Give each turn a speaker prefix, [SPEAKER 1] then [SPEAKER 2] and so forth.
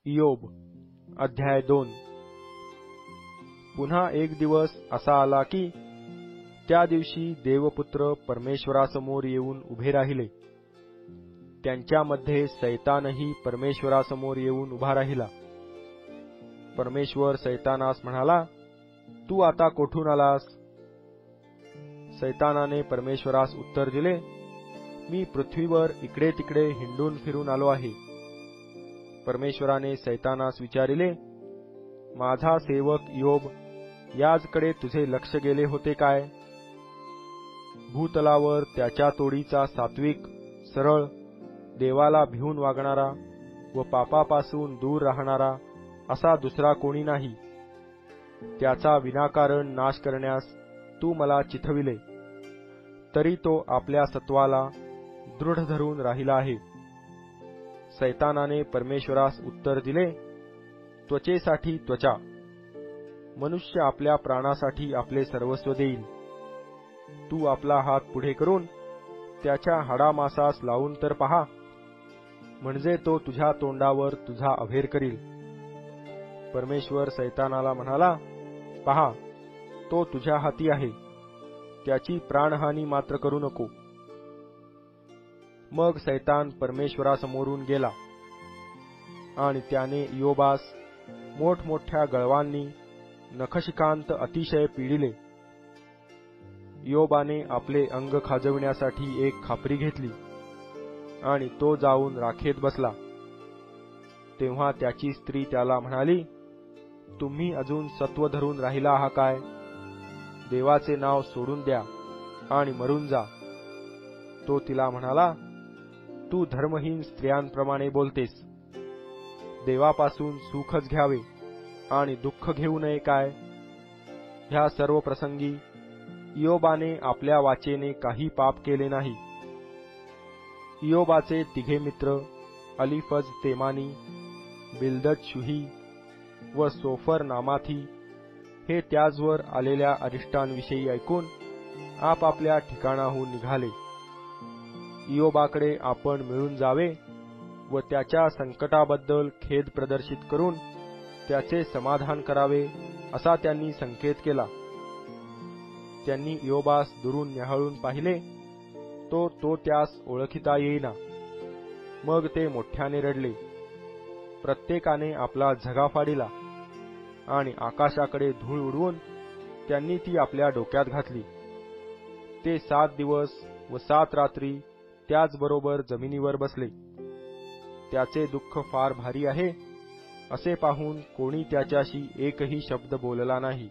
[SPEAKER 1] इयोब अध्याय 2। पुन्हा एक दिवस असा आला की त्या दिवशी देवपुत्र परमेश्वरासमोर येऊन उभे राहिले. त्यांच्यामध्ये सैतानही परमेश्वरासमोर येऊन उभा राहिला. परमेश्वर सैतानास म्हणाला, तू आता कोठून आलास? सैतानाने परमेश्वरास उत्तर दिले, मी पृथ्वीवर इकडे तिकडे हिंडून फिरून आलो आहे. परमेश्वराने सैतानास विचारिले, माझा सेवक इयोब याजकडे तुझे लक्ष गेले होते काय? भूतलावर त्याच्या तोडीचा सात्विक, सरळ, देवाला भिवून वागणारा व पापापासून दूर राहणारा असा दुसरा कोणी नाही. त्याचा विनाकारण नाश करण्यास तू मला चिथविले, तरी तो आपल्या सत्वाला दृढ धरून राहिला आहे. सैतानाने परमेश्वरास उत्तर दिले, त्वचेसाठी त्वचा. मनुष्य आपल्या प्राणासाठी आपले सर्वस्व देईल. तू आपला हात पुढे करून त्याच्या हाडामासास लावून तर पहा, म्हणजे तो तुझ्या तोंडावर तुझा अभेर करील. परमेश्वर सैतानाला म्हणाला, पहा, तो तुझ्या हाती आहे, त्याची प्राणहानी मात्र करू नको. मग सैतान परमेश्वरासमोरून गेला आणि त्याने इयोबास मोठमोठ्या गळवांनी नखशिकांत अतिशय पीडिले. इयोबाने आपले अंग खाजविण्यासाठी एक खापरी घेतली आणि तो जाऊन राखेत बसला. तेव्हा त्याची स्त्री त्याला म्हणाली, तुम्ही अजून सत्व धरून राहिला आहात काय? देवाचे नाव सोडून द्या आणि मरून जा. तो तिला म्हणाला, तू धर्महीन स्त्रियांप्रमाणे बोलतेस. देवापासून सुखच घ्यावे आणि दुःख घेऊ नये काय? ह्या सर्व प्रसंगी इयोबाने आपल्या वाचेने काही पाप केले नाही. इयोबाचे तिघे मित्र अलिफज तेमानी, बिल्दद शुही व सोफर नामाथी हे त्याचवर आलेल्या अरिष्टांविषयी ऐकून आपापल्या ठिकाणाहून निघाले. इयोबाकडे आपण मिळून जावे व त्याच्या संकटाबद्दल खेद प्रदर्शित करून त्याचे समाधान करावे असा त्यांनी संकेत केला. त्यांनी इयोबास दुरून न्याहाळून पाहिले, तो त्यास ओळखिता येईना. मग ते मोठ्याने रडले. प्रत्येकाने आपला झगा फाडिला आणि आकाशाकडे धूळ उडवून त्यांनी ती आपल्या डोक्यात घातली. ते 7 दिवस व 7 रात्री त्याचबरोबर जमिनीवर बसले. त्याचे दुःख फार भारी आहे असे पाहून कोणी त्याच्याशी एकही शब्द बोलला नाही.